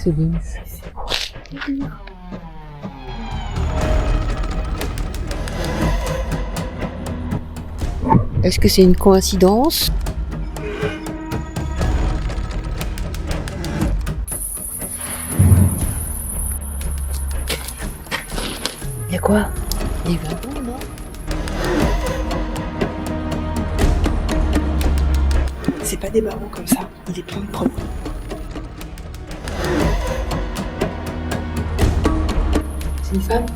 C'est bon. Est-ce que c'est une coïncidence ? Y'a quoi ? Des wagons, non ? C'est pas des barreaux comme ça, il est plein de creux. C'est une femme ?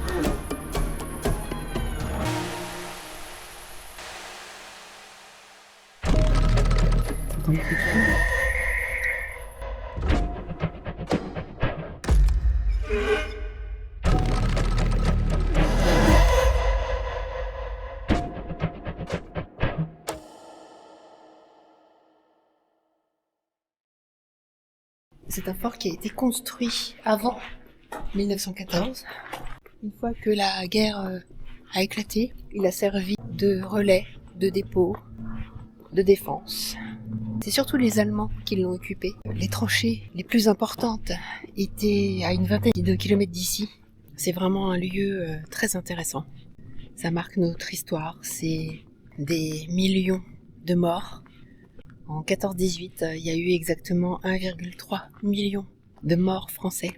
C'est un fort qui a été construit avant 1914. Une fois que la guerre a éclaté, il a servi de relais, de dépôt, de défense. C'est surtout les Allemands qui l'ont occupé. Les tranchées les plus importantes étaient à une vingtaine de kilomètres d'ici. C'est vraiment un lieu très intéressant. Ça marque notre histoire. C'est des millions de morts. En 14-18, il y a eu exactement 1,3 million de morts français.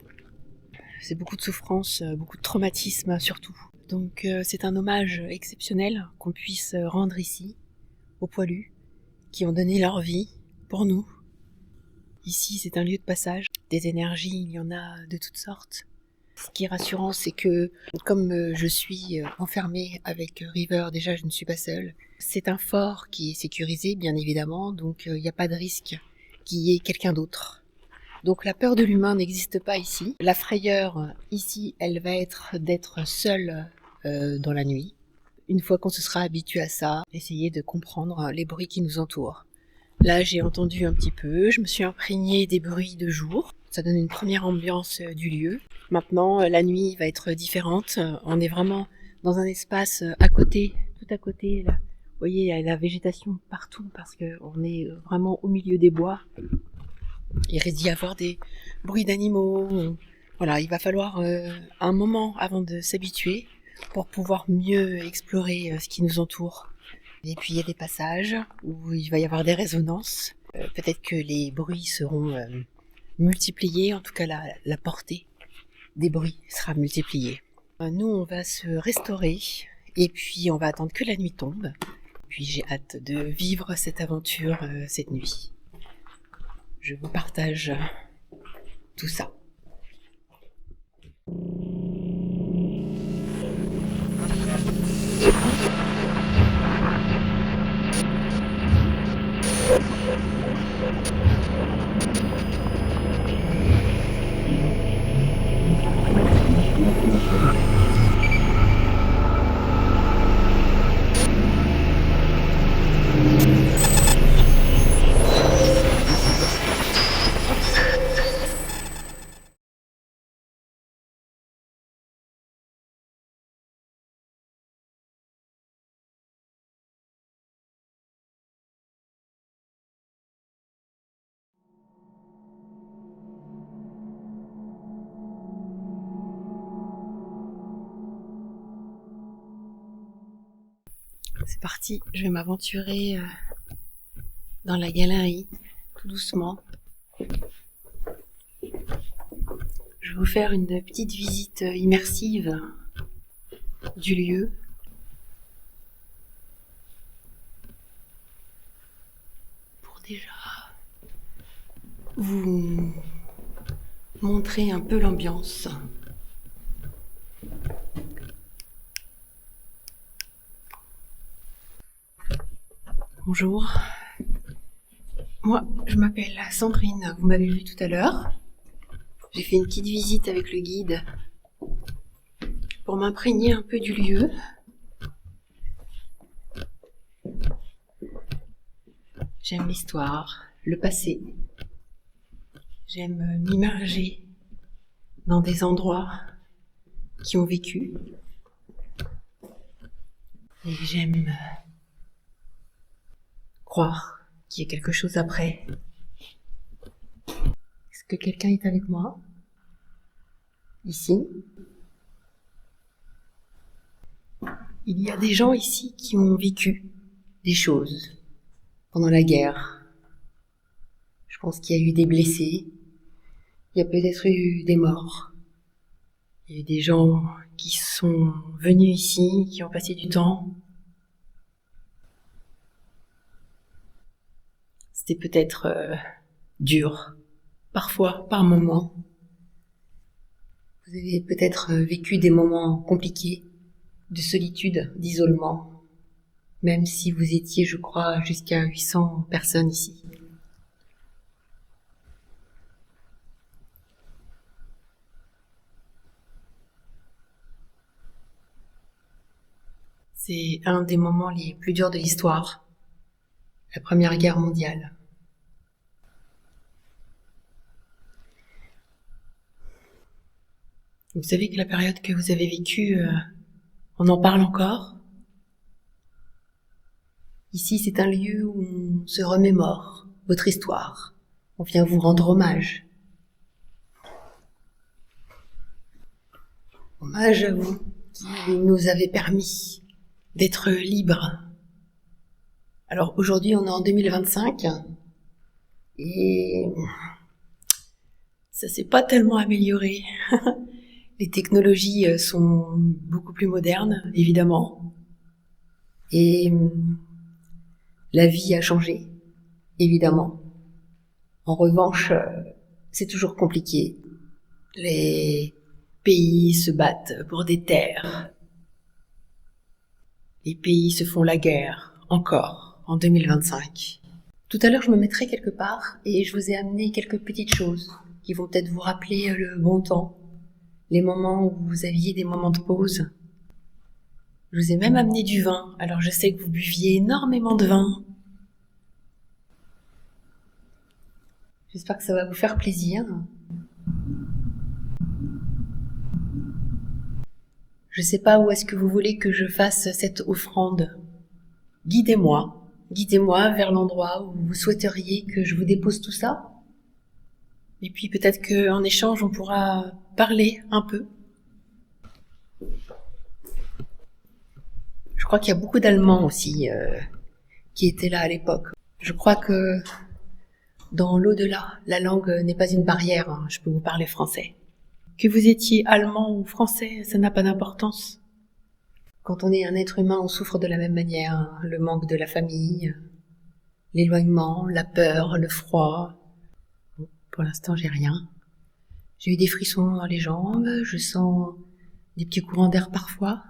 C'est beaucoup de souffrance, beaucoup de traumatisme surtout. Donc c'est un hommage exceptionnel qu'on puisse rendre ici, aux poilus, qui ont donné leur vie pour nous. Ici, c'est un lieu de passage. Des énergies, il y en a de toutes sortes. Ce qui est rassurant, c'est que comme je suis enfermée avec River, déjà je ne suis pas seule. C'est un fort qui est sécurisé, bien évidemment, donc il n'y a pas de risque qu'il y ait quelqu'un d'autre. Donc la peur de l'humain n'existe pas ici. La frayeur, ici, elle va être d'être seule dans la nuit. Une fois qu'on se sera habitué à ça, essayer de comprendre les bruits qui nous entourent. Là, j'ai entendu un petit peu, je me suis imprégnée des bruits de jour. Ça donne une première ambiance du lieu. Maintenant, la nuit va être différente. On est vraiment dans un espace à côté, tout à côté. Là. Vous voyez, il y a la végétation partout parce qu'on est vraiment au milieu des bois. Il risque d'y avoir des bruits d'animaux. Voilà, il va falloir un moment avant de s'habituer pour pouvoir mieux explorer ce qui nous entoure. Et puis il y a des passages où il va y avoir des résonances. Peut-être que les bruits seront multipliés, en tout cas la portée des bruits sera multipliée. Nous, on va se restaurer et puis on va attendre que la nuit tombe. Puis j'ai hâte de vivre cette aventure cette nuit. Je vous partage tout ça. C'est parti, je vais m'aventurer dans la galerie, tout doucement. Je vais vous faire une petite visite immersive du lieu. Pour déjà vous montrer un peu l'ambiance. Bonjour, moi je m'appelle Sandrine, vous m'avez vu tout à l'heure. J'ai fait une petite visite avec le guide pour m'imprégner un peu du lieu. J'aime l'histoire, le passé. J'aime m'immerger dans des endroits qui ont vécu. Et j'aime croire qu'il y a quelque chose après. Est-ce que quelqu'un est avec moi ? ici. Il y a des gens ici qui ont vécu des choses pendant la guerre. Je pense qu'il y a eu des blessés, il y a peut-être eu des morts. Il y a eu des gens qui sont venus ici, qui ont passé du temps. C'était peut-être dur, parfois, par moments. Vous avez peut-être vécu des moments compliqués, de solitude, d'isolement, même si vous étiez, je crois, jusqu'à 800 personnes ici. C'est un des moments les plus durs de l'histoire, la Première Guerre mondiale. Vous savez que la période que vous avez vécue, on en parle encore. Ici, c'est un lieu où on se remémore votre histoire. On vient vous rendre hommage. Hommage à vous qui nous avez permis d'être libres. Alors aujourd'hui, on est en 2025 et ça s'est pas tellement amélioré. Les technologies sont beaucoup plus modernes, évidemment. Et la vie a changé, évidemment. En revanche, c'est toujours compliqué. Les pays se battent pour des terres. Les pays se font la guerre, encore, en 2025. Tout à l'heure, je me mettrai quelque part et je vous ai amené quelques petites choses qui vont peut-être vous rappeler le bon temps. Les moments où vous aviez des moments de pause. Je vous ai même amené du vin, alors je sais que vous buviez énormément de vin. J'espère que ça va vous faire plaisir. Je sais pas où est-ce que vous voulez que je fasse cette offrande. Guidez-moi vers l'endroit où vous souhaiteriez que je vous dépose tout ça. Et puis peut-être qu'en échange, on pourra parler un peu. Je crois qu'il y a beaucoup d'Allemands aussi qui étaient là à l'époque. Je crois que dans l'au-delà, la langue n'est pas une barrière. Hein. Je peux vous parler français. Que vous étiez allemand ou français, ça n'a pas d'importance. Quand on est un être humain, on souffre de la même manière. Hein. Le manque de la famille, l'éloignement, la peur, le froid. Bon, pour l'instant, j'ai rien. J'ai eu des frissons dans les jambes, je sens des petits courants d'air parfois.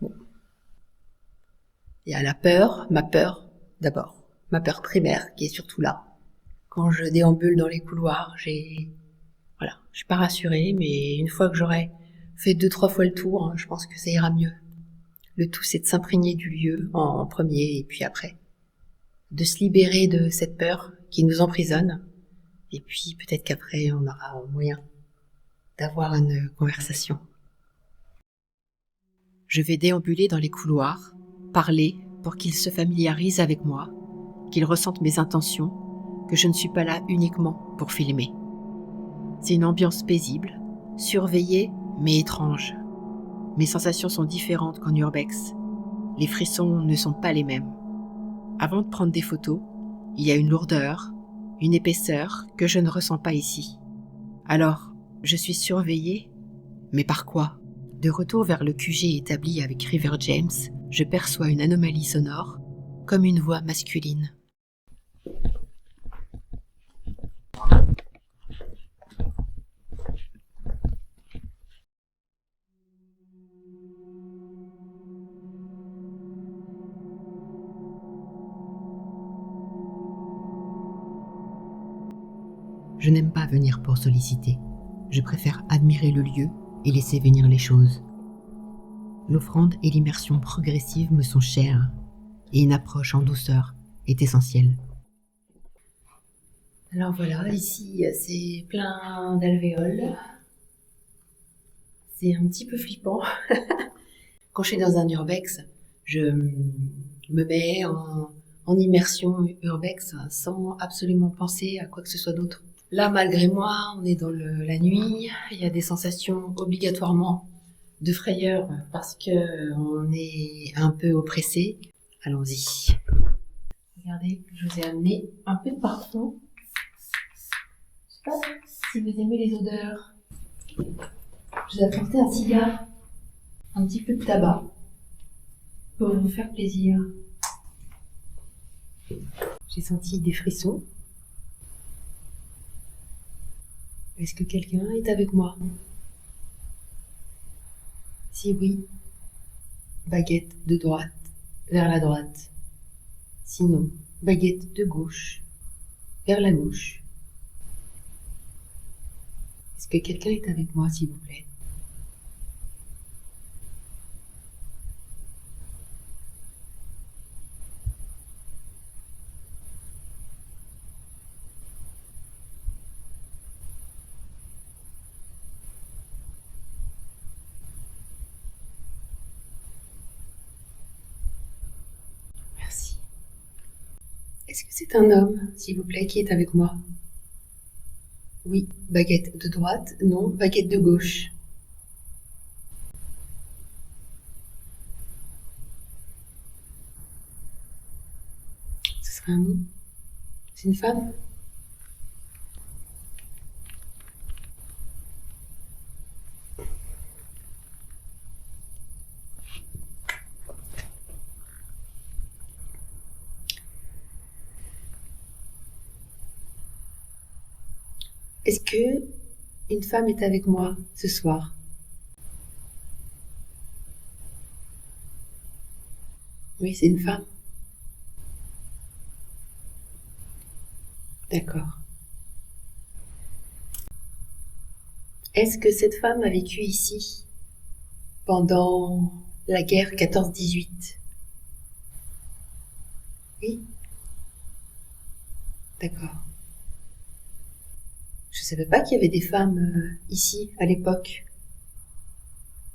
Bon. Il y a la peur, ma peur d'abord, ma peur primaire qui est surtout là. Quand je déambule dans les couloirs, je suis pas rassurée, mais une fois que j'aurai fait 2-3 fois le tour, je pense que ça ira mieux. Le tout, c'est de s'imprégner du lieu en premier et puis après, de se libérer de cette peur qui nous emprisonne. Et puis peut-être qu'après, on aura moyen d'avoir une conversation. Je vais déambuler dans les couloirs, parler pour qu'ils se familiarisent avec moi, qu'ils ressentent mes intentions, que je ne suis pas là uniquement pour filmer. C'est une ambiance paisible, surveillée mais étrange. Mes sensations sont différentes qu'en urbex. Les frissons ne sont pas les mêmes. Avant de prendre des photos, il y a une lourdeur, une épaisseur que je ne ressens pas ici. Alors, je suis surveillée, mais par quoi ? De retour vers le QG établi avec River James, je perçois une anomalie sonore, comme une voix masculine. Je n'aime pas venir pour solliciter. Je préfère admirer le lieu et laisser venir les choses. L'offrande et l'immersion progressive me sont chères et une approche en douceur est essentielle. Alors voilà, ici c'est plein d'alvéoles. C'est un petit peu flippant. Quand je suis dans un urbex, je me mets en immersion urbex sans absolument penser à quoi que ce soit d'autre. Là, malgré moi, on est dans la nuit. Il y a des sensations obligatoirement de frayeur parce que on est un peu oppressé. Allons-y. Regardez, je vous ai amené un peu de parfum. Je sais pas si vous aimez les odeurs. Je vous ai apporté un cigare, un petit peu de tabac pour vous faire plaisir. J'ai senti des frissons. Est-ce que quelqu'un est avec moi? Si oui, baguette de droite vers la droite. Sinon, baguette de gauche vers la gauche. Est-ce que quelqu'un est avec moi, s'il vous plaît? Merci. Est-ce que c'est un homme, s'il vous plaît, qui est avec moi? Oui, baguette de droite, non, baguette de gauche. Ce serait un nom? C'est une femme? Est-ce que une femme est avec moi ce soir? Oui, c'est une femme. D'accord. Est-ce que cette femme a vécu ici pendant la guerre 14-18? Oui. D'accord. Je ne savais pas qu'il y avait des femmes ici à l'époque.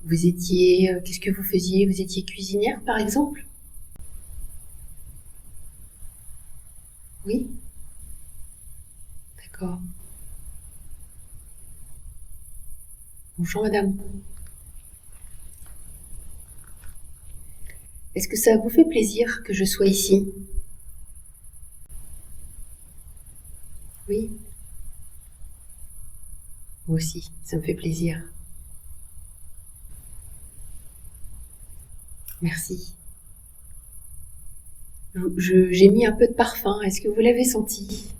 Vous étiez... qu'est-ce que vous faisiez? Vous étiez cuisinière, par exemple? Oui. D'accord. Bonjour, madame. Est-ce que ça vous fait plaisir que je sois ici? Oui. Moi aussi, ça me fait plaisir. Merci. J'ai mis un peu de parfum. Est-ce que vous l'avez senti?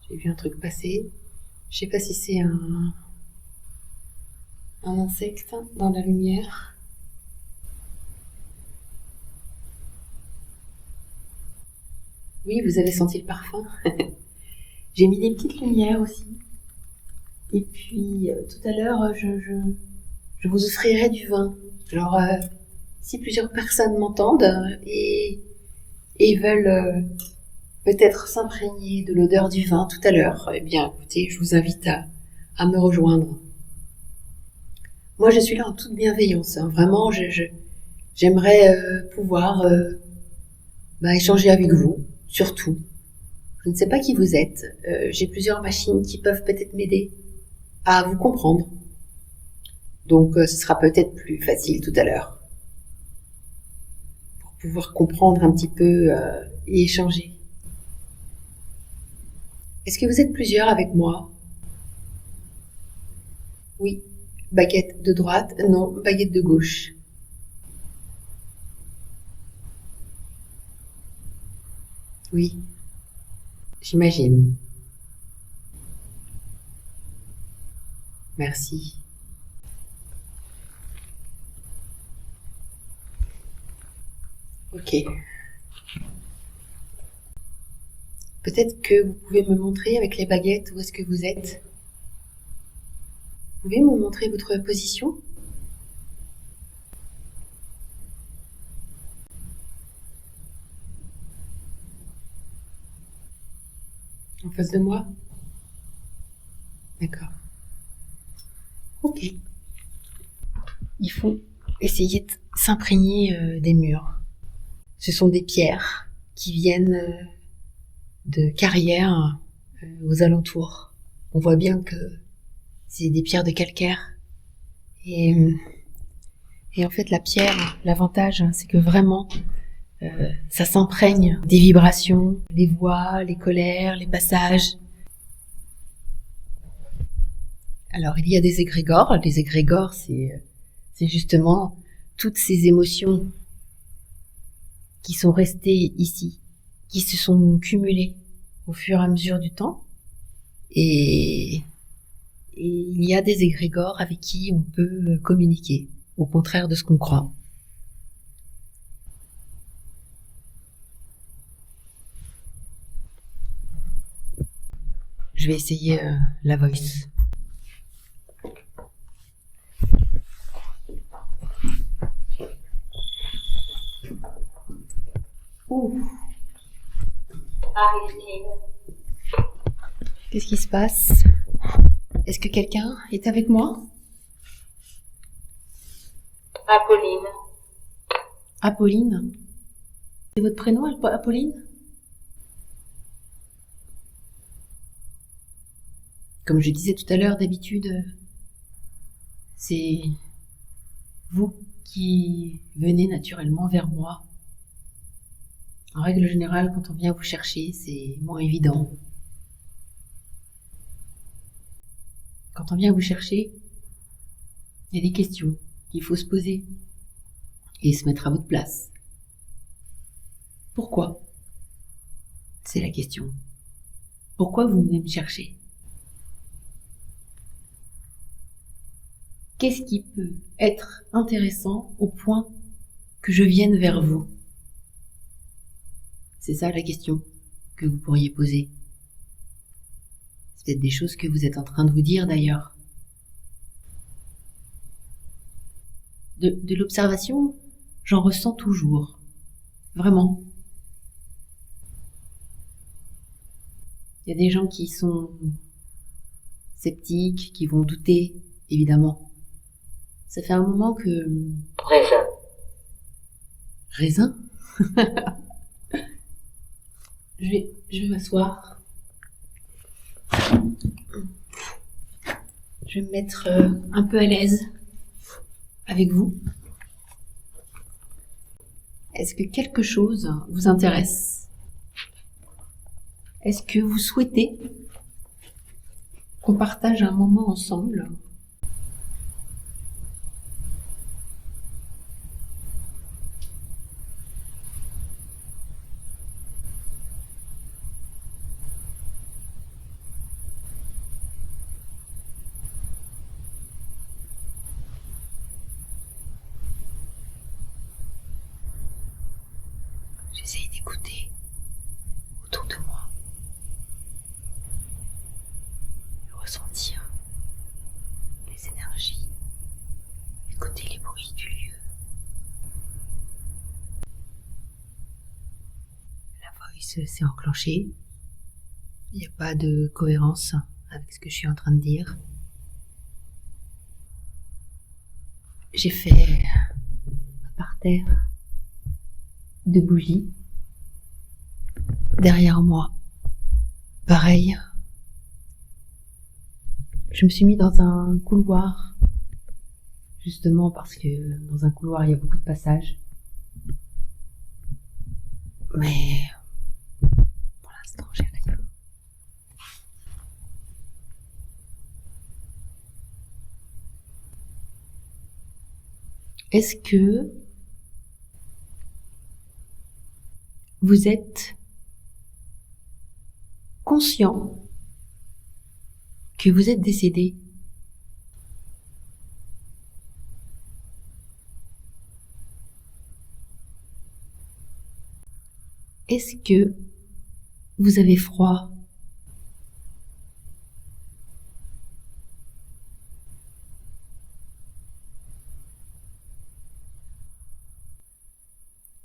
J'ai vu un truc passer. Je sais pas si c'est un insecte dans la lumière. Oui, vous avez senti le parfum. J'ai mis des petites lumières aussi. Et puis, tout à l'heure, je vous offrirai du vin. Alors, si plusieurs personnes m'entendent et veulent peut-être s'imprégner de l'odeur du vin tout à l'heure, eh bien, écoutez, je vous invite à me rejoindre. Moi, je suis là en toute bienveillance. Hein. Vraiment, j'aimerais pouvoir échanger avec vous, surtout. Je ne sais pas qui vous êtes. J'ai plusieurs machines qui peuvent peut-être m'aider à vous comprendre. Donc, ce sera peut-être plus facile tout à l'heure pour pouvoir comprendre un petit peu et échanger. Est-ce que vous êtes plusieurs avec moi? Oui. Baguette de droite? Non, baguette de gauche. Oui. J'imagine. Merci. Ok. Peut-être que vous pouvez me montrer avec les baguettes où est-ce que vous êtes. Vous pouvez me montrer votre position? En face de moi? D'accord. Ok. Il faut essayer s'imprégner des murs. Ce sont des pierres qui viennent de carrières aux alentours. On voit bien que c'est des pierres de calcaire. Et en fait, la pierre, l'avantage, c'est que vraiment, ça s'imprègne des vibrations, les voix, les colères, les passages. Alors, il y a des égrégores. Les égrégores, c'est justement toutes ces émotions qui sont restées ici, qui se sont cumulées au fur et à mesure du temps. Et il y a des égrégores avec qui on peut communiquer, au contraire de ce qu'on croit. Je vais essayer la voice. Ouh. Qu'est-ce qui se passe? Est-ce que quelqu'un est avec moi? Apolline. Apolline? C'est votre prénom, Apolline? Comme je disais tout à l'heure, d'habitude, c'est vous qui venez naturellement vers moi. En règle générale, quand on vient vous chercher, c'est moins évident. Quand on vient vous chercher, il y a des questions qu'il faut se poser et se mettre à votre place. Pourquoi? C'est la question. Pourquoi vous venez me chercher? Qu'est-ce qui peut être intéressant au point que je vienne vers vous? C'est ça la question que vous pourriez poser. C'est peut-être des choses que vous êtes en train de vous dire d'ailleurs. De l'observation, j'en ressens toujours. Vraiment. Il y a des gens qui sont sceptiques, qui vont douter, évidemment. Ça fait un moment que... Raisin. Raisin? Je vais m'asseoir. Je vais me mettre un peu à l'aise avec vous. Est-ce que quelque chose vous intéresse? Est-ce que vous souhaitez qu'on partage un moment ensemble? J'essaye d'écouter autour de moi, de ressentir les énergies, écouter les bruits du lieu. La voice s'est enclenchée. Il n'y a pas de cohérence avec ce que je suis en train de dire. J'ai fait par terre de bougies derrière moi. Pareil. Je me suis mis dans un couloir, justement parce que dans un couloir il y a beaucoup de passages. Mais pour l'instant j'ai rien. Est-ce que vous êtes conscient que vous êtes décédé? Est-ce que vous avez froid?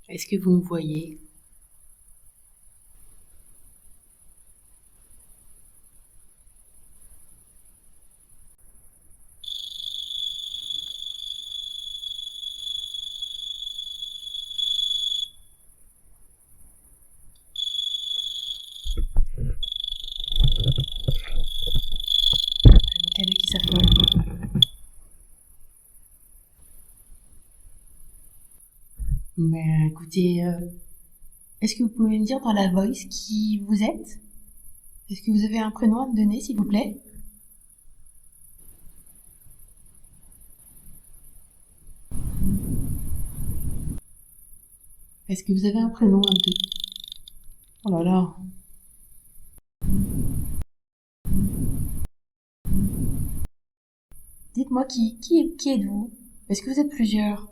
Est-ce que vous me voyez? Mais écoutez, est-ce que vous pouvez me dire dans la voice qui vous êtes? Est-ce que vous avez un prénom à me donner, s'il vous plaît? Est-ce que vous avez un prénom à me donner? Oh là là. Dites-moi qui êtes-vous? Est-ce que vous êtes plusieurs?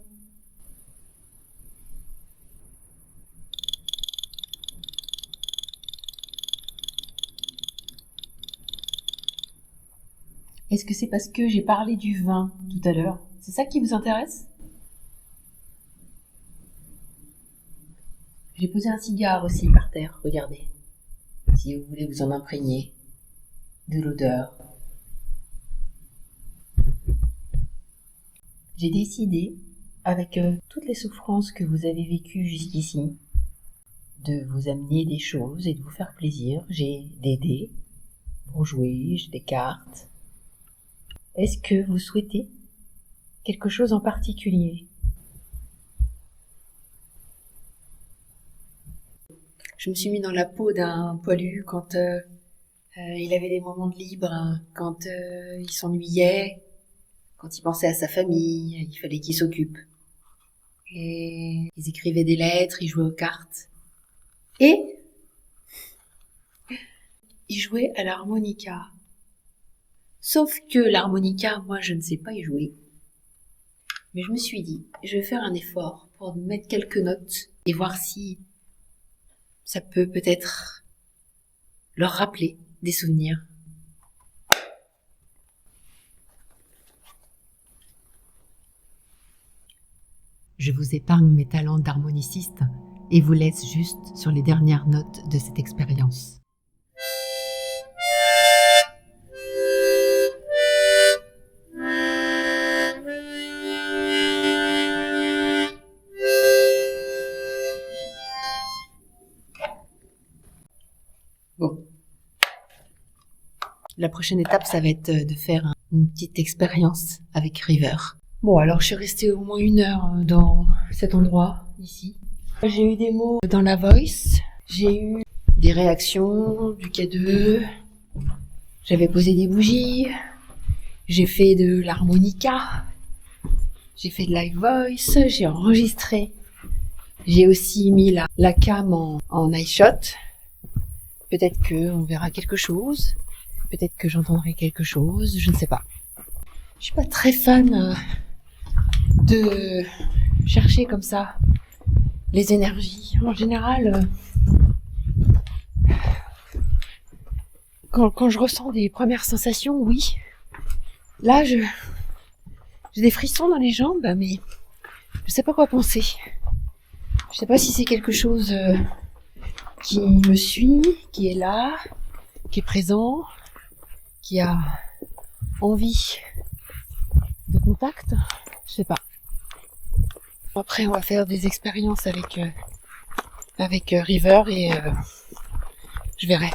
Est-ce que c'est parce que j'ai parlé du vin tout à l'heure? C'est ça qui vous intéresse? J'ai posé un cigare aussi par terre, regardez. Si vous voulez vous en imprégner de l'odeur. J'ai décidé, avec toutes les souffrances que vous avez vécues jusqu'ici, de vous amener des choses et de vous faire plaisir. J'ai des dés pour jouer, j'ai des cartes. Est-ce que vous souhaitez quelque chose en particulier? Je me suis mis dans la peau d'un poilu quand il avait des moments de libre, hein, quand il s'ennuyait, quand il pensait à sa famille, il fallait qu'il s'occupe. Et ils écrivaient des lettres, ils jouaient aux cartes. Et ils jouaient à l'harmonica. Sauf que l'harmonica, moi, je ne sais pas y jouer. Mais je me suis dit, je vais faire un effort pour mettre quelques notes et voir si ça peut peut-être leur rappeler des souvenirs. Je vous épargne mes talents d'harmoniciste et vous laisse juste sur les dernières notes de cette expérience. Bon. La prochaine étape, ça va être de faire une petite expérience avec River. Bon, alors je suis restée au moins 1 heure dans cet endroit, ici. J'ai eu des mots dans la voice, j'ai eu des réactions du K2, j'avais posé des bougies, j'ai fait de l'harmonica, j'ai fait de live voice, j'ai enregistré. J'ai aussi mis la cam en iShot. Peut-être qu'on verra quelque chose, peut-être que j'entendrai quelque chose, je ne sais pas. Je suis pas très fan de chercher comme ça les énergies. En général, quand je ressens des premières sensations, oui. Là, j'ai des frissons dans les jambes, mais je sais pas quoi penser. Je sais pas si c'est quelque chose qui me suit, qui est là, qui est présent, qui a envie de contact. Je sais pas. Après, on va faire des expériences avec River et je verrai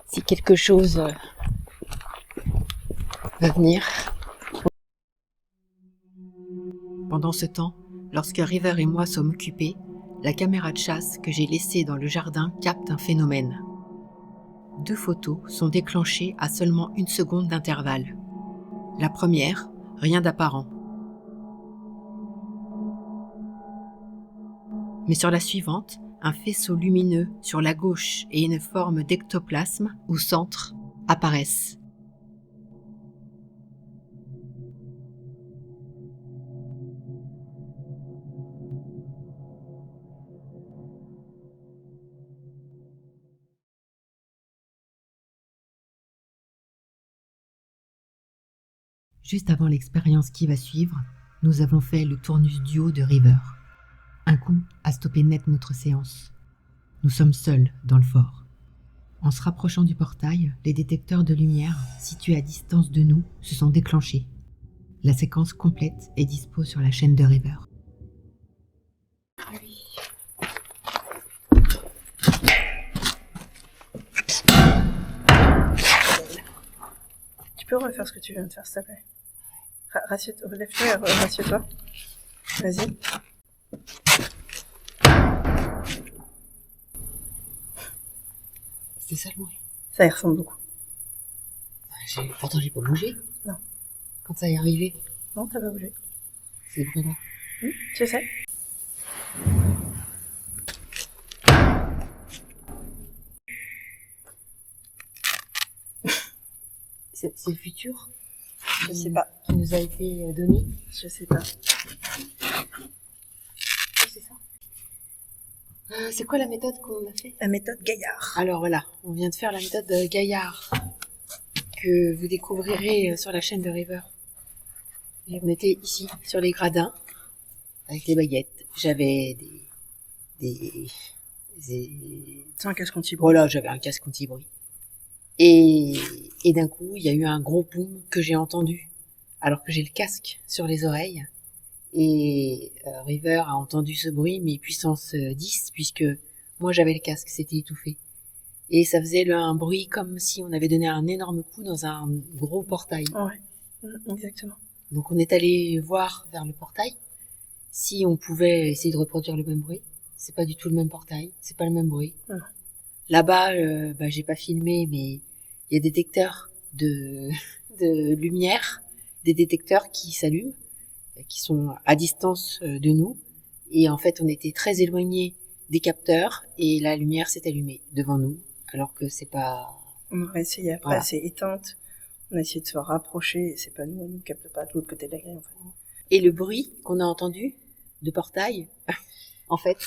si quelque chose va venir. Pendant ce temps, lorsque River et moi sommes occupés, la caméra de chasse que j'ai laissée dans le jardin capte un phénomène. 2 photos sont déclenchées à seulement 1 seconde d'intervalle. La première, rien d'apparent. Mais sur la suivante, un faisceau lumineux sur la gauche et une forme d'ectoplasme au centre apparaissent. Juste avant l'expérience qui va suivre, nous avons fait le tournus duo de River. Un coup a stoppé net notre séance. Nous sommes seuls dans le fort. En se rapprochant du portail, les détecteurs de lumière, situés à distance de nous, se sont déclenchés. La séquence complète est dispo sur la chaîne de River. Tu peux refaire ce que tu viens de faire, s'il te plaît. Lève-toi et rassieds-toi. Vas-y. C'était ça le bruit. Ça y ressemble beaucoup. Pourtant, j'ai pas bougé. Non. Quand ça y est arrivé, Non, t'as pas bougé. c'est le bruit-là. Je sais. C'est le futur Je sais pas. qui nous a été donné. Je sais pas. C'est ça. C'est quoi la méthode qu'on a fait? La méthode Gaillard. Alors voilà, on vient de faire la méthode Gaillard que vous découvrirez sur la chaîne de River. Et on était ici, sur les gradins, avec les baguettes. J'avais C'est un casque anti-bruit. Voilà, j'avais un casque anti-bruit. Et d'un coup, il y a eu un gros boom que j'ai entendu, alors que j'ai le casque sur les oreilles. Et River a entendu ce bruit, mais puissance 10, puisque moi j'avais le casque, c'était étouffé. Et ça faisait un bruit comme si on avait donné un énorme coup dans un gros portail. Ouais, exactement. Donc on est allé voir vers le portail si on pouvait essayer de reproduire le même bruit. C'est pas du tout le même portail, c'est pas le même bruit. Là-bas, j'ai pas filmé, mais il y a des détecteurs de lumière, des détecteurs qui s'allument, qui sont à distance de nous. Et en fait, on était très éloignés des capteurs et la lumière s'est allumée devant nous, alors que c'est pas... On aurait essayé après, Voilà. c'est éteinte. On a essayé de se rapprocher et c'est pas nous, on nous capte pas de l'autre côté de la grille en fait. Et le bruit qu'on a entendu de portail, en fait,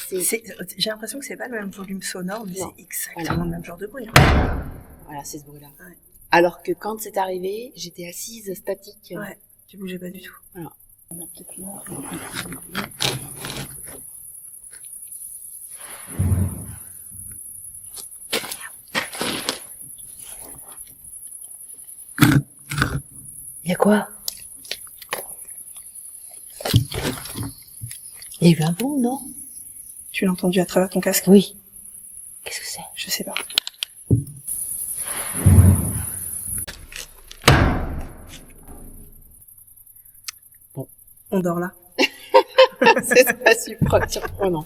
J'ai l'impression que c'est pas le même volume sonore, mais Non. c'est exactement le même genre de bruit. Voilà, c'est ce bruit-là. Ouais. Alors que quand c'est arrivé, j'étais assise statique. Ouais, tu bougeais pas du tout. Voilà. On a peut-être là. Il y a quoi? Il y a eu un boom, non? Tu l'as entendu à travers ton casque? Oui. Qu'est-ce que c'est? Je sais pas. Bon. On dort là. C'est pas super surprenant.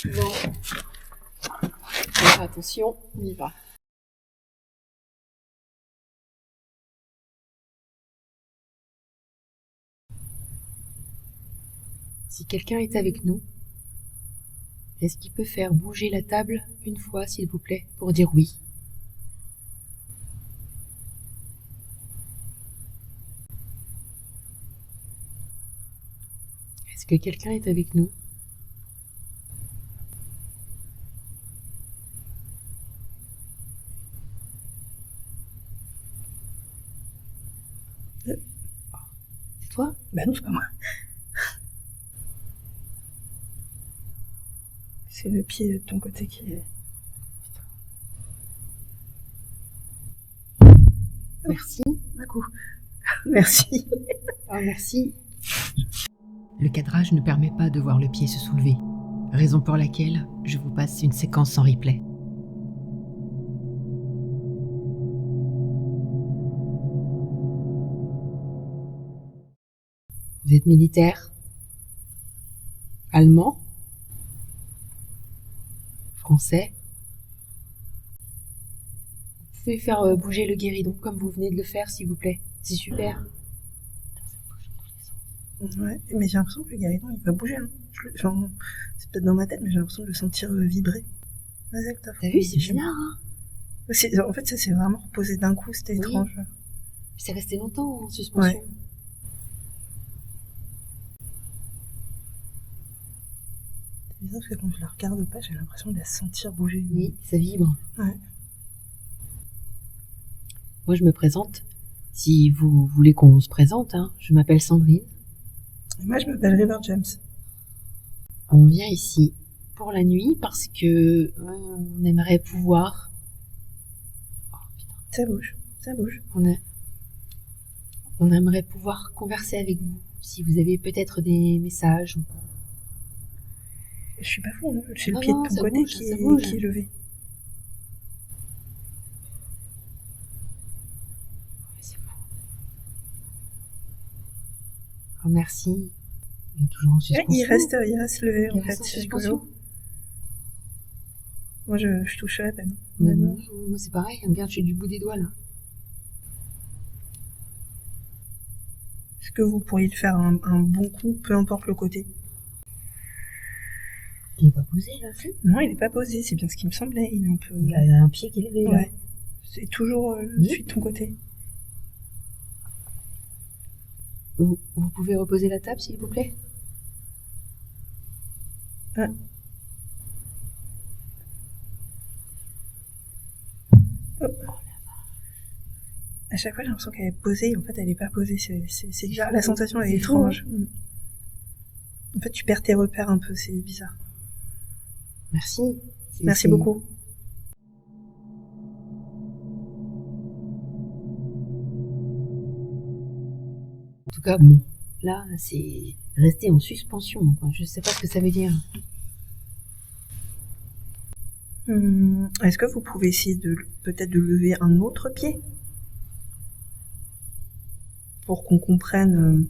Bon. Alors, attention, on y va. Si quelqu'un est avec nous, est-ce qu'il peut faire bouger la table une fois, s'il vous plaît, pour dire oui? Est-ce que quelqu'un est avec nous? C'est toi? Bah non, c'est pas moi. C'est le pied de ton côté qui est... Merci. Un coup. Merci. Oh, merci. Le cadrage ne permet pas de voir le pied se soulever, raison pour laquelle je vous passe une séquence sans replay. Vous êtes militaire? Allemand? Français? Vous pouvez faire bouger le guéridon comme vous venez de le faire, s'il vous plaît. C'est super. Ouais, mais j'ai l'impression que le guéridon, il va bouger. Hein. Enfin, c'est peut-être dans ma tête, mais j'ai l'impression de le sentir vibrer. Vas-y, T'as vu, c'est bizarre, hein? En fait, ça s'est vraiment reposé d'un coup, c'était étrange. C'est resté longtemps en suspension. Ouais. C'est bizarre parce que quand je la regarde pas, j'ai l'impression de la sentir bouger. Oui, ça vibre. Ouais. Moi, je me présente. Si vous voulez qu'on se présente, hein, je m'appelle Sandrine. Et moi, je m'appelle River James. On vient ici pour la nuit parce que on aimerait pouvoir... Oh, putain. Ça bouge, ça bouge. On aimerait pouvoir converser avec vous. Si vous avez peut-être des messages. Je suis pas fou, hein. J'ai le Non, pied non, de ton ça côté bouge, qui ça bouge. est levé. C'est fou. Oh, merci. Il est toujours en suspension. Il reste levé, en Il fait. reste en C'est suspension. rigolo. Moi, je touche à la peine. Mais Vraiment. moi, c'est pareil, regarde, je suis du bout des doigts là. Est-ce que vous pourriez le faire un bon coup, peu importe le côté? Il est pas posé là, si? Non, il est pas posé, c'est bien ce qui me semblait. Il est un peu... Il a un pied qui est levé là. Ouais. C'est toujours celui de ton côté. Vous pouvez reposer la table, s'il vous plaît? Ah. Oh. À chaque fois, j'ai l'impression qu'elle est posée, en fait, elle est pas posée. C'est bizarre. La sensation, elle est étrange. En fait, tu perds tes repères un peu, c'est bizarre. Merci. Merci beaucoup. En tout cas, bon, là, c'est resté en suspension. Quoi. Je sais pas ce que ça veut dire. Est-ce que vous pouvez essayer peut-être de lever un autre pied pour qu'on comprenne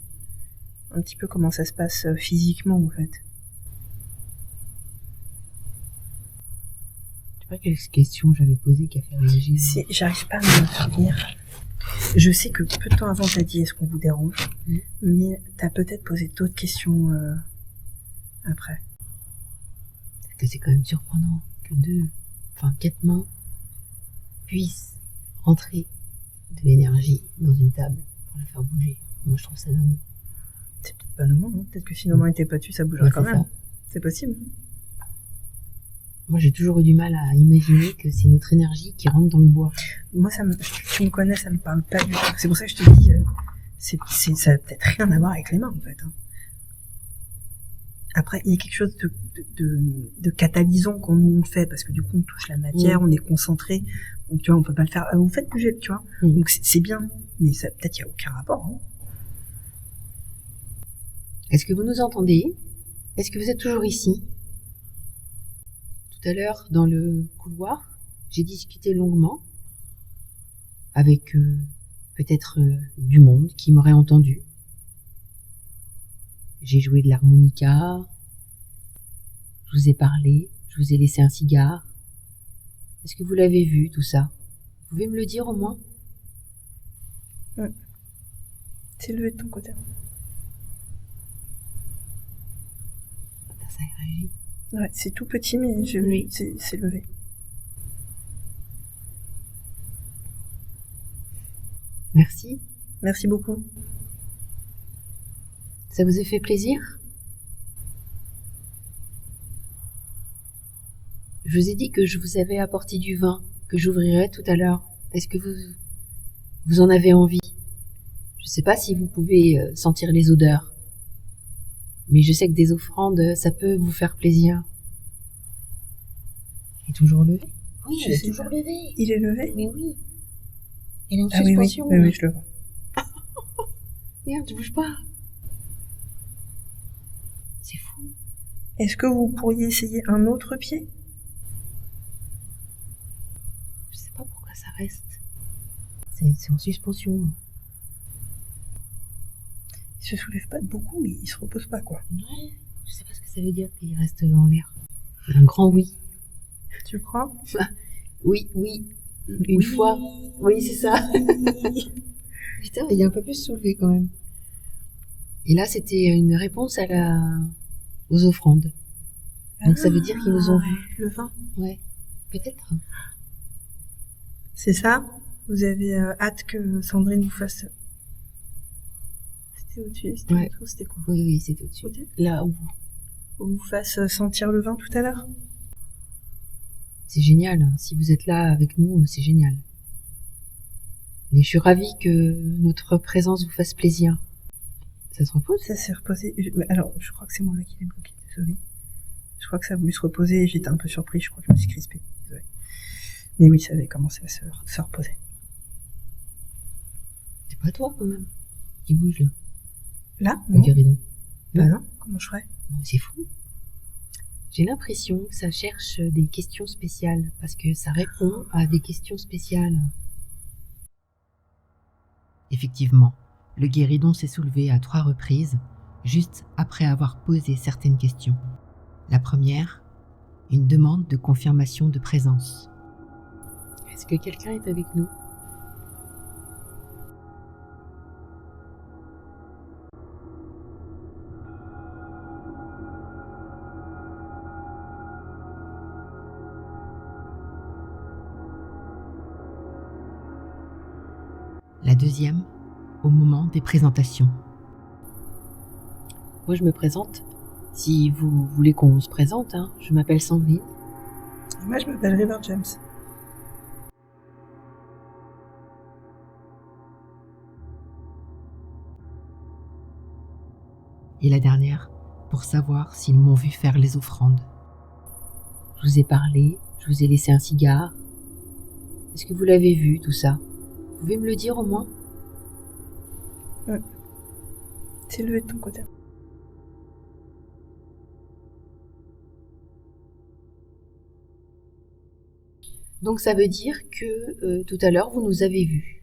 un petit peu comment ça se passe physiquement, en fait? Je sais pas quelle question j'avais posée qui a fait réagir. Si, j'arrive pas à me souvenir. Je sais que peu de temps avant, t'as dit est-ce qu'on vous dérange, mais t'as peut-être posé d'autres questions après. Parce que c'est quand même surprenant que 4 mains puissent rentrer de l'énergie dans une table pour la faire bouger. Moi, je trouve ça dingue. C'est peut-être pas nos mains, hein. Peut-être que si nos mains étaient pas dessus, ça bougerait quand même. Ça. C'est possible. Moi, j'ai toujours eu du mal à imaginer que c'est notre énergie qui rentre dans le bois. Moi, tu me connais, ça me parle pas du tout. C'est pour ça que je te dis, ça a peut-être rien à voir avec les mains, en fait. Hein. Après, il y a quelque chose de catalysant quand nous on fait, parce que du coup, on touche la matière, on est concentré. Donc, tu vois, on peut pas le faire. Vous faites bouger, tu vois. Donc, c'est bien. Mais ça, peut-être, il y a aucun rapport, hein. Est-ce que vous nous entendez? Est-ce que vous êtes toujours ici? Tout à l'heure, dans le couloir, j'ai discuté longuement avec peut-être du monde qui m'aurait entendu. J'ai joué de l'harmonica, je vous ai parlé, je vous ai laissé un cigare. Est-ce que vous l'avez vu, tout ça? Vous pouvez me le dire au moins? C'est levé de ton côté. Ça réagit. Ouais, c'est tout petit, mais Oui. c'est levé. Merci. Merci beaucoup. Ça vous a fait plaisir? Je vous ai dit que je vous avais apporté du vin, que j'ouvrirais tout à l'heure. Est-ce que vous en avez envie? Je ne sais pas si vous pouvez sentir les odeurs. Mais je sais que des offrandes, ça peut vous faire plaisir. Il est toujours levé? Oui, il est toujours levé. Il est levé? Mais oui. Il est en suspension. Oui, je le vois. Merde, tu bouges pas. C'est fou. Est-ce que vous pourriez essayer un autre pied? Je sais pas pourquoi ça reste. C'est en suspension. Il se soulève pas de beaucoup, mais il se repose pas, quoi. Ouais, je sais pas ce que ça veut dire qu'il reste en l'air. Un grand oui. Tu crois? Oui. Une fois. Oui, c'est ça. Putain, il est un peu plus soulevé quand même. Et là, c'était une réponse aux offrandes. Donc ça veut dire qu'ils nous ont vus. Le vin? Ouais, peut-être. C'est ça? Vous avez hâte que Sandrine vous fasse... C'était au-dessus? C'était ouais. Au-dessous, c'était quoi? Oui, c'était au-dessus. Là où vous fasse sentir le vin tout à l'heure? C'est génial. Si vous êtes là avec nous, c'est génial. Et je suis ravie que notre présence vous fasse plaisir. Ça se repose? Ça s'est reposé. Alors, je crois que c'est moi là qui l'ai bloqué, désolée. Je crois que ça a voulu se reposer et j'étais un peu surpris, je crois que je me suis crispée. Désolée. Mais oui, ça avait commencé à se reposer. C'est pas toi quand même qui bouge là? Là? Le guéridon. Bah non, comment je ferais? C'est fou. J'ai l'impression que ça cherche des questions spéciales, parce que ça répond à des questions spéciales. Effectivement, le guéridon s'est soulevé à 3 reprises, juste après avoir posé certaines questions. La première, une demande de confirmation de présence. Est-ce que quelqu'un est avec nous ? La deuxième, au moment des présentations. Moi, je me présente. Si vous voulez qu'on se présente, je m'appelle Sandrine. Moi, je m'appelle River James. Et la dernière, pour savoir s'ils m'ont vu faire les offrandes. Je vous ai parlé, je vous ai laissé un cigare. Est-ce que vous l'avez vu, tout ça ? Vous pouvez me le dire au moins ? Ouais. C'est levé de ton côté. Donc ça veut dire que tout à l'heure, vous nous avez vus.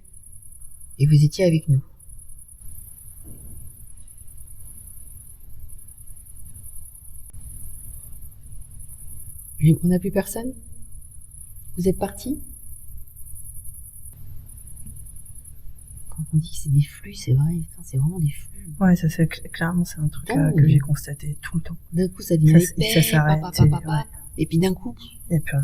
Et vous étiez avec nous. On n'a plus personne ? Vous êtes partis ? Quand on dit que c'est des flux, c'est vrai, c'est vraiment des flux. Ouais, ça c'est clairement c'est un truc que j'ai constaté tout le temps. D'un coup, ça devient ça s'arrête. ouais. Et puis d'un coup. Et puis.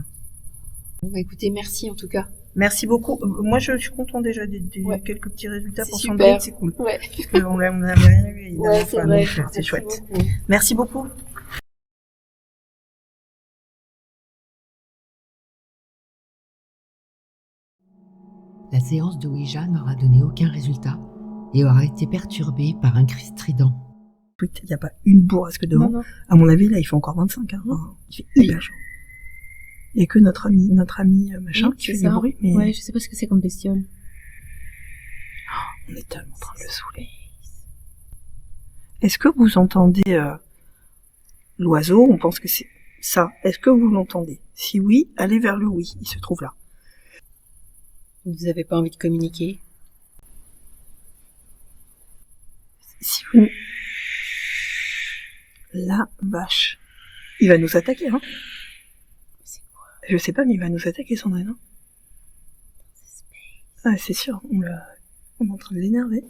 Bon bah écoutez, merci en tout cas. Merci beaucoup. Moi, je suis content déjà des quelques petits résultats pour Sandrine, c'est cool. Ouais. Parce qu'on n'avait rien eu. Ouais, c'est vrai. C'est chouette. Merci beaucoup. La séance de Ouija n'aura donné aucun résultat et aura été perturbée par un cri strident. Il n'y a pas une bourrasque devant. Non. À mon avis, là, il fait encore 25. Il fait hyper chaud. Il n'y a que notre ami machin qui fait du bruit. Mais... Ouais, je sais pas ce que c'est comme bestiole. On est tellement en train de le saouler. Est-ce que vous entendez l'oiseau ? On pense que c'est ça. Est-ce que vous l'entendez ? Si oui, allez vers le oui. Il se trouve là. Vous n'avez pas envie de communiquer ? Si vous... La vache. Il va nous attaquer, hein ? C'est quoi ? Je sais pas, mais il va nous attaquer, Sandrine. Ah, c'est sûr, on est en train de l'énerver.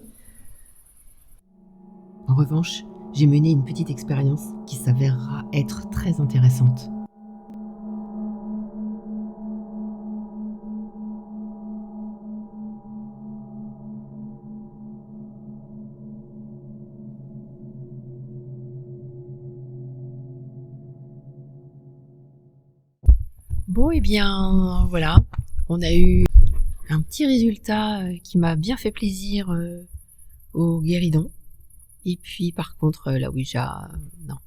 En revanche, j'ai mené une petite expérience qui s'avérera être très intéressante. Bon, et bien, voilà, on a eu un petit résultat qui m'a bien fait plaisir au guéridon. Et puis, par contre, la Ouija, non.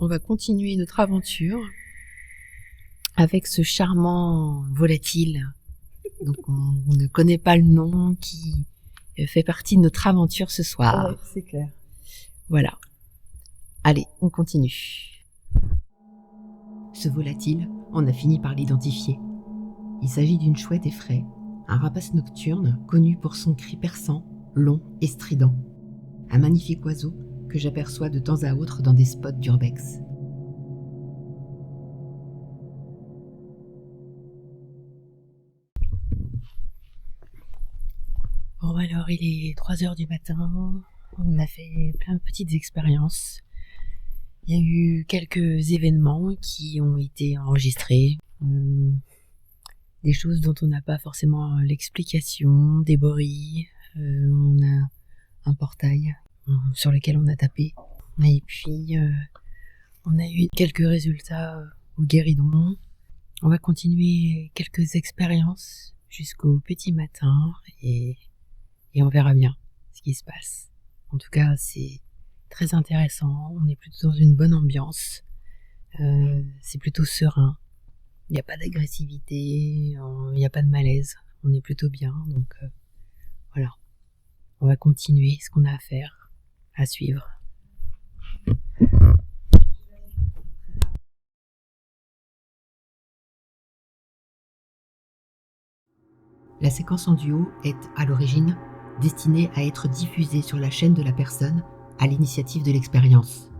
On va continuer notre aventure avec ce charmant volatile. Donc, on ne connaît pas le nom qui fait partie de notre aventure ce soir. Ouais, c'est clair. Voilà. Allez, on continue. Ce volatile, on a fini par l'identifier. Il s'agit d'une chouette effraie, un rapace nocturne connu pour son cri perçant, long et strident. Un magnifique oiseau que j'aperçois de temps à autre dans des spots d'urbex. Bon alors, il est 3h du matin, on a fait plein de petites expériences. Il y a eu quelques événements qui ont été enregistrés, des choses dont on n'a pas forcément l'explication, des bruits, on a un portail sur lequel on a tapé, et puis on a eu quelques résultats au guéridon. On va continuer quelques expériences jusqu'au petit matin, et on verra bien ce qui se passe. En tout cas, c'est très intéressant, on est plutôt dans une bonne ambiance, c'est plutôt serein, il n'y a pas d'agressivité, il n'y a pas de malaise, on est plutôt bien, donc voilà, on va continuer ce qu'on a à faire, à suivre. La séquence en duo est, à l'origine, destinée à être diffusée sur la chaîne de la personne à l'initiative de l'expérience.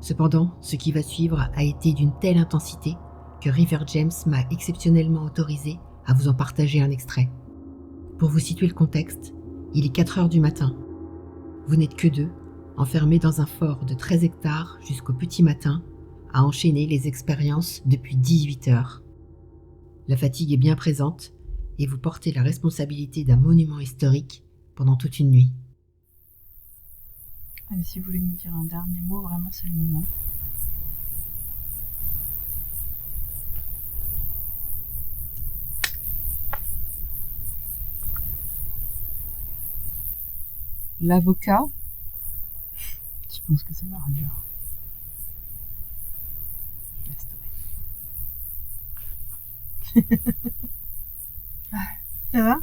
Cependant, ce qui va suivre a été d'une telle intensité que River James m'a exceptionnellement autorisé à vous en partager un extrait. Pour vous situer le contexte, il est 4 heures du matin. Vous n'êtes que 2, enfermés dans un fort de 13 hectares jusqu'au petit matin, à enchaîner les expériences depuis 18 heures. La fatigue est bien présente et vous portez la responsabilité d'un monument historique pendant toute une nuit. Allez, si vous voulez nous dire un dernier mot, vraiment c'est le moment. L'avocat, je pense que ça va dur. Laisse tomber. Ça va?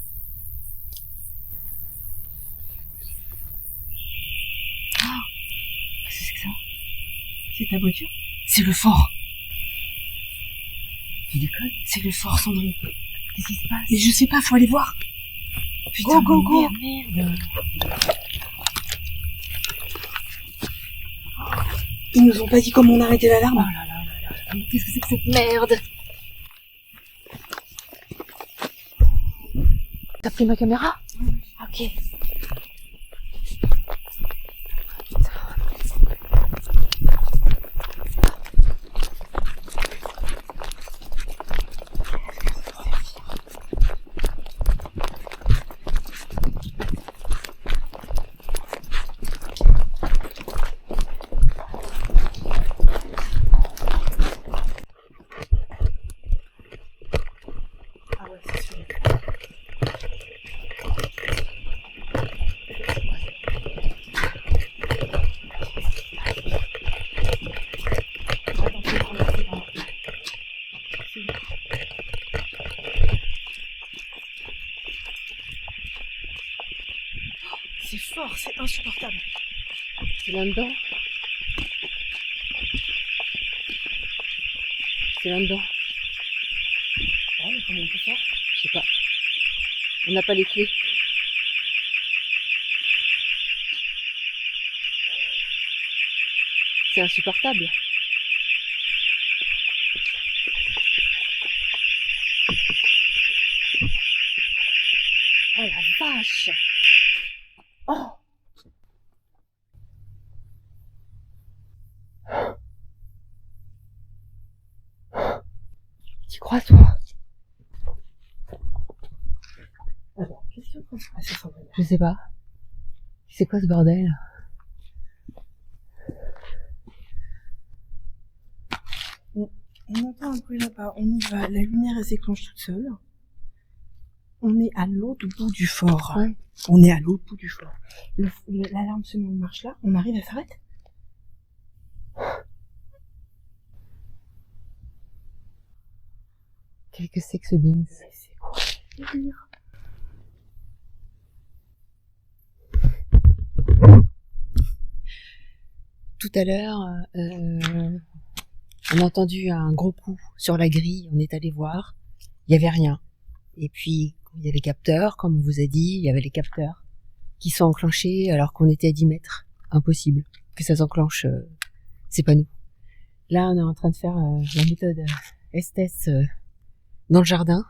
Qu'est-ce que c'est que ça? C'est ta voiture? C'est le fort! Tu déconnes? C'est le fort, Sandrine. Qu'est-ce qui se passe? Mais je sais pas, faut aller voir! Putain, go! Merde! Ils nous ont pas dit comment on arrêtait l'alarme. Oh là là là là. Qu'est-ce que c'est que cette merde? T'as pris ma caméra? Ok. C'est fort, c'est insupportable. C'est là-dedans. C'est là-dedans. Ouais, mais comment on peut faire? Je sais pas. On n'a pas les clés. C'est insupportable. Oh la vache! Oh! Tu crois, toi? Alors, qu'est-ce qu'on peut passer sans venir? Je sais pas. C'est quoi ce bordel? On entend un bruit là-bas, on y va, la lumière elle s'éclenche toute seule. On est à l'autre bout du fort. Ouais. On est à l'autre bout du fort. L'alarme se met en marche là, on arrive, elle s'arrête. Qu'est-ce que c'est que ce beans? Mais c'est quoi ce délire? Tout à l'heure, on a entendu un gros coup sur la grille, on est allé voir, il y avait rien. Et puis, il y a les capteurs, comme on vous a dit, il y avait les capteurs qui sont enclenchés alors qu'on était à 10 mètres. Impossible que ça s'enclenche, c'est pas nous. Là, on est en train de faire la méthode Estes dans le jardin.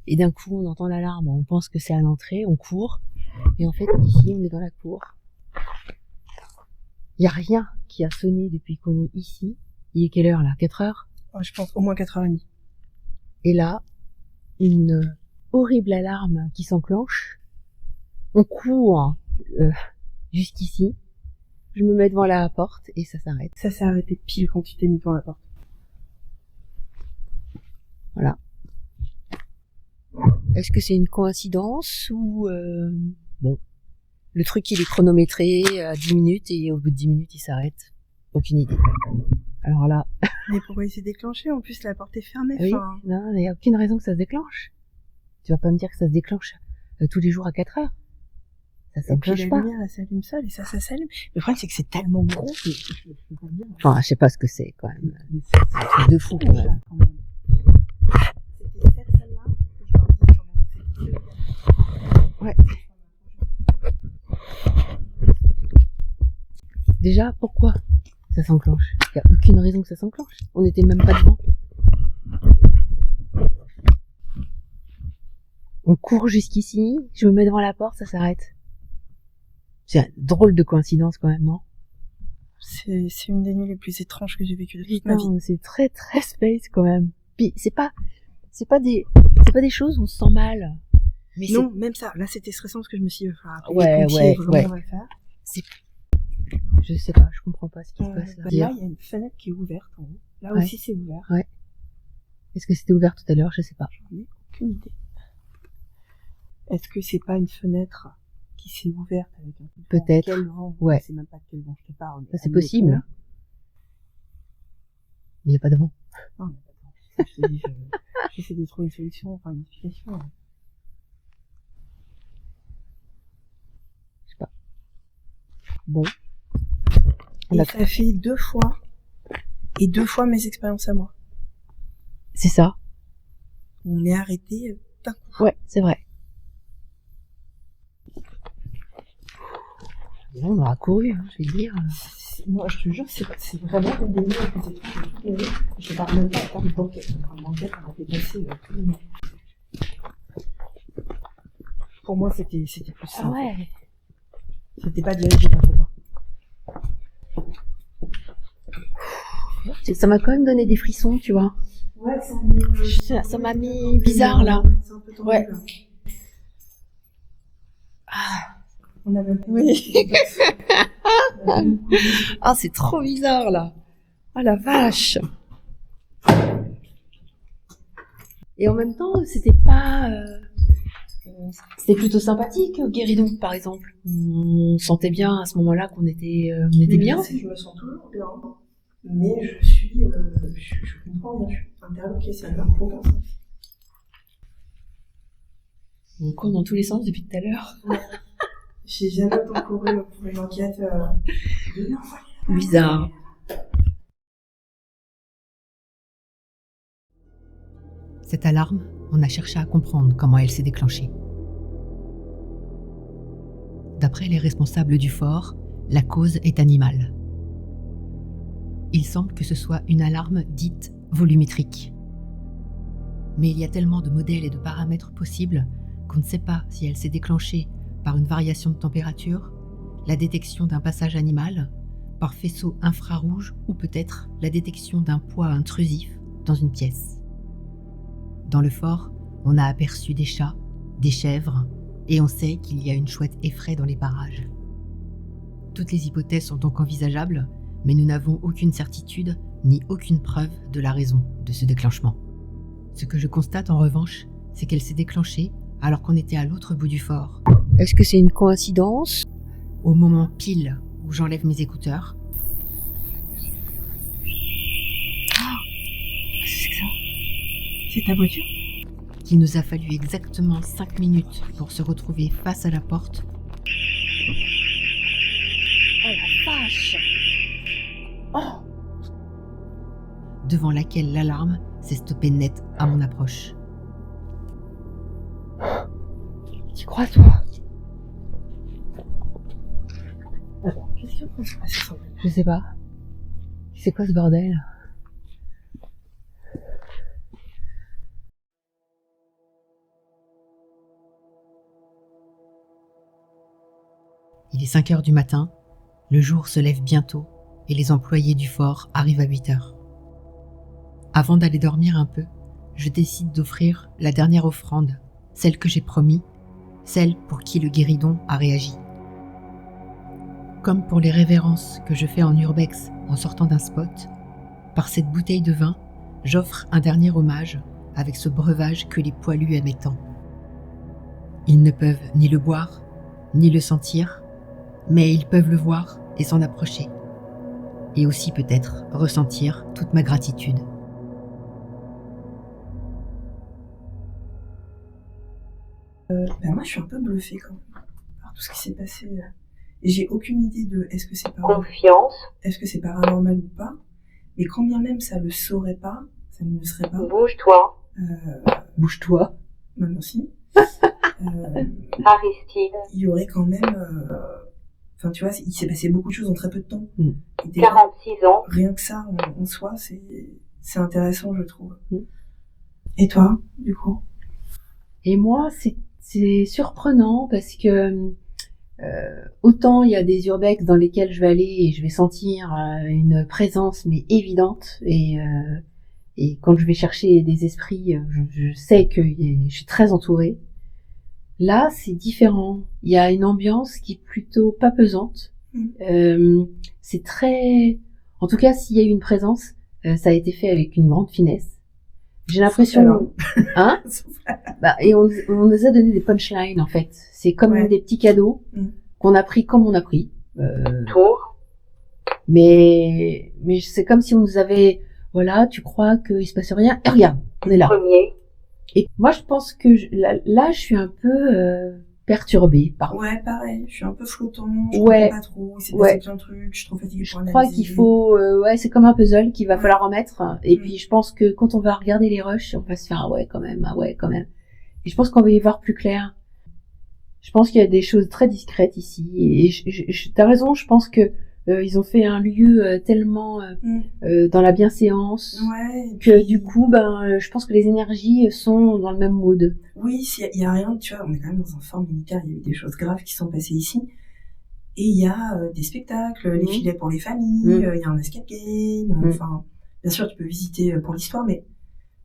Et d'un coup, on entend l'alarme, on pense que c'est à l'entrée, on court. Et en fait, ici, on est dans la cour. Il y a rien qui a sonné depuis qu'on est ici. Il est quelle heure là? 4 heures? Oh, je pense au moins 4h30. Et là, une horrible alarme qui s'enclenche. On court jusqu'ici. Je me mets devant la porte et ça s'arrête. Ça s'est arrêté pile quand tu t'es mis devant la porte. Voilà. Est-ce que c'est une coïncidence ou... Bon, le truc il est chronométré à 10 minutes et au bout de 10 minutes il s'arrête. Aucune idée. Alors là... Mais pourquoi il s'est déclenché? En plus, la porte est fermée. Oui, Enfin... non, il n'y a aucune raison que ça se déclenche. Tu vas pas me dire que ça se déclenche tous les jours à 4 heures. Ça Et puis s'enclenche la pas. lumière, elle s'allume seule et ça s'allume. Le problème, c'est que c'est tellement gros que je peux pas dire. Enfin, je sais pas ce que c'est quand même. Mais C'est un truc de fou quand même. quand même. C'était celle-là que je leur dis quand même. Ouais. Déjà, pourquoi Ça s'enclenche. Il n'y a aucune raison que ça s'enclenche. On n'était même pas devant. On court jusqu'ici, je me mets devant la porte, ça s'arrête. C'est une drôle de coïncidence quand même, non? C'est une des nuits les plus étranges que j'ai vécues de toute ma vie. C'est très très space quand même. Puis c'est pas des choses où on se sent mal. Mais non, même ça. Là, c'était stressant parce que je me suis dit, ouais. Je sais pas, je comprends pas ce qui se passe là. Là, il y a une fenêtre qui est ouverte en haut. Là aussi, c'est ouvert. Ouais. Est-ce que c'était ouvert tout à l'heure? Je sais pas. J'en ai aucune idée. Est-ce que c'est pas une fenêtre qui s'est ouverte avec un vent? Peut-être. Quel vent? Ouais. Je sais même pas de quel vent je te parle. Ça, c'est possible. Mais il n'y a pas de vent. Non, il n'y a pas de vent. Je te dis, j'essaie de trouver une solution, enfin une explication. Je sais pas. Bon. Et ça fait 2 fois. Et 2 fois mes expériences à moi. C'est ça. On est arrêté d'un coup. Ouais, c'est vrai. Là, on aura couru, hein, je vais te dire. Moi, je te jure, c'est vraiment une des nuits les plus étranges. Je parle même pas à part de banquette. En banquette, on a dépassé tous les mois. Pour moi, c'était plus ça. Ah ouais. C'était pas dirigé par toi. Ça m'a quand même donné des frissons, tu vois. Ouais, Ça m'a mis bizarre, là. C'est un peu tendu, Ouais. là. Ah. On a même pas... Oui. Ah, c'est trop bizarre, là. Ah, la vache. Et en même temps, c'était pas... C'était plutôt sympathique, Guéridon, par exemple. On sentait bien à ce moment-là qu'on était, bien. Je me sens toujours bien. Mais je comprends bien, je suis interloquée, ça n'a aucun sens. On court dans tous les sens depuis tout à l'heure. Ouais. J'ai jamais autant couru pour une enquête Bizarre. Cette alarme, on a cherché à comprendre comment elle s'est déclenchée. D'après les responsables du fort, la cause est animale. Il semble que ce soit une alarme dite volumétrique. Mais il y a tellement de modèles et de paramètres possibles qu'on ne sait pas si elle s'est déclenchée par une variation de température, la détection d'un passage animal, par faisceau infrarouge ou peut-être la détection d'un poids intrusif dans une pièce. Dans le fort, on a aperçu des chats, des chèvres, et on sait qu'il y a une chouette effraie dans les parages. Toutes les hypothèses sont donc envisageables, mais nous n'avons aucune certitude ni aucune preuve de la raison de ce déclenchement. Ce que je constate en revanche, c'est qu'elle s'est déclenchée alors qu'on était à l'autre bout du fort. Est-ce que c'est une coïncidence? Au moment pile où j'enlève mes écouteurs, C'est ça. C'est ta voiture? qu'il nous a fallu exactement 5 minutes pour se retrouver face à la porte, Oh la vache. Oh. devant laquelle l'alarme s'est stoppée net à mon approche. Tu crois, toi? Attends, qu'est-ce qui est en train de se passer sans doute? Je sais pas. C'est quoi ce bordel? Il est 5 heures du matin, le jour se lève bientôt et les employés du fort arrivent à 8 heures. Avant d'aller dormir un peu, je décide d'offrir la dernière offrande, celle que j'ai promis, celle pour qui le guéridon a réagi. Comme pour les révérences que je fais en urbex en sortant d'un spot, par cette bouteille de vin, j'offre un dernier hommage avec ce breuvage que les poilus aimaient tant. Ils ne peuvent ni le boire, ni le sentir, mais ils peuvent le voir et s'en approcher. Et aussi peut-être ressentir toute ma gratitude. Moi, je suis un peu bluffée quand même par tout ce qui s'est passé. Et j'ai aucune idée de est-ce que c'est paranormal ou pas. Mais quand bien même ça le saurait pas, ça ne le serait pas. Bouge-toi. Bouge-toi. Même aussi. Aristide. Il y aurait quand même Enfin, tu vois, il s'est passé beaucoup de choses en très peu de temps. Et déjà, 46 ans, rien que ça, en soi, c'est intéressant, je trouve. Et toi, du coup? Et moi, c'est surprenant parce que autant il y a des urbex dans lesquels je vais aller et je vais sentir une présence mais évidente et quand je vais chercher des esprits, je sais que je suis très entourée. Là, c'est différent. Il y a une ambiance qui est plutôt pas pesante. C'est très... En tout cas, s'il y a eu une présence, ça a été fait avec une grande finesse. J'ai l'impression... Hein? Et on nous a donné des punchlines, en fait. C'est comme des petits cadeaux qu'on a pris comme on a pris. tour, Mais c'est comme si on nous avait... Voilà, tu crois qu'il se passe rien? Et regarde, on est là. premier, Et moi, je pense que là, je suis un peu perturbée par. Ouais, pareil. Je suis un peu flottant. Je Ouais. comprends pas trop. Il s'est passé plein de trucs. Je suis trop fatiguée Je pour crois analyser. qu'il faut, c'est comme un puzzle qu'il va falloir remettre. Et puis, je pense que quand on va regarder les rushs, on va se faire ah ouais quand même. Et je pense qu'on va y voir plus clair. Je pense qu'il y a des choses très discrètes ici. Et t'as raison. Je pense que ils ont fait un lieu tellement dans la bienséance que du coup, je pense que les énergies sont dans le même mood. Oui, il y a rien, tu vois, on est quand même dans un fort militaire, il y a eu des choses graves qui sont passées ici. Et il y a des spectacles, les filets pour les familles, il y a un escape game, enfin, bien sûr, tu peux visiter pour l'histoire, mais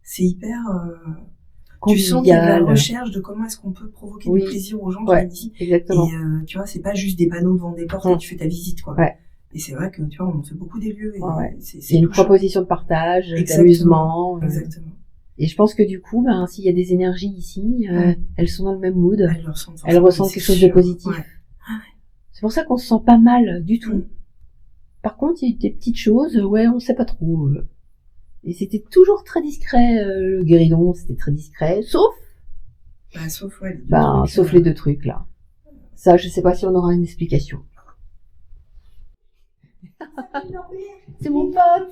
c'est hyper... tu sens qu'il y a de la recherche de comment est-ce qu'on peut provoquer du plaisir aux gens qui viennent ici. Exactement. Et tu vois, c'est pas juste des panneaux devant des portes et tu fais ta visite, quoi. Ouais. Et c'est vrai que, tu vois, on fait beaucoup des lieux. Et c'est une proposition de partage, d'amusement. Exactement. Et je pense que du coup, s'il y a des énergies ici, elles sont dans le même mood. Elles ressentent quelque chose de positif. Ouais. C'est pour ça qu'on se sent pas mal du tout. Par contre, il y a eu des petites choses, on sait pas trop. Et c'était toujours très discret. Le guéridon, c'était très discret, sauf les deux trucs là. Ça, je sais pas si on aura une explication. C'est mon pote.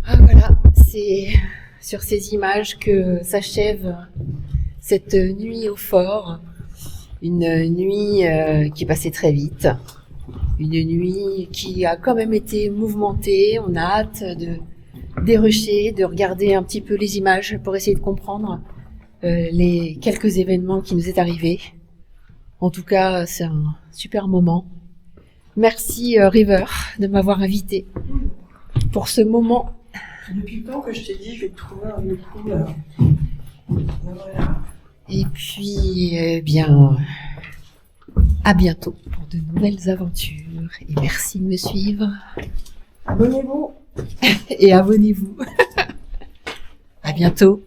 Voilà, c'est sur ces images que s'achève cette nuit au fort. Une nuit qui est passée très vite. Une nuit qui a quand même été mouvementée. On a hâte de dérocher, de regarder un petit peu les images pour essayer de comprendre les quelques événements qui nous est arrivés. En tout cas, c'est un super moment. Merci River de m'avoir invité pour ce moment. Depuis le temps que je t'ai dit, je vais te trouver un lieu cool. Voilà. Et puis, à bientôt pour de nouvelles aventures. Et merci de me suivre. Abonnez-vous. Et abonnez-vous. À bientôt.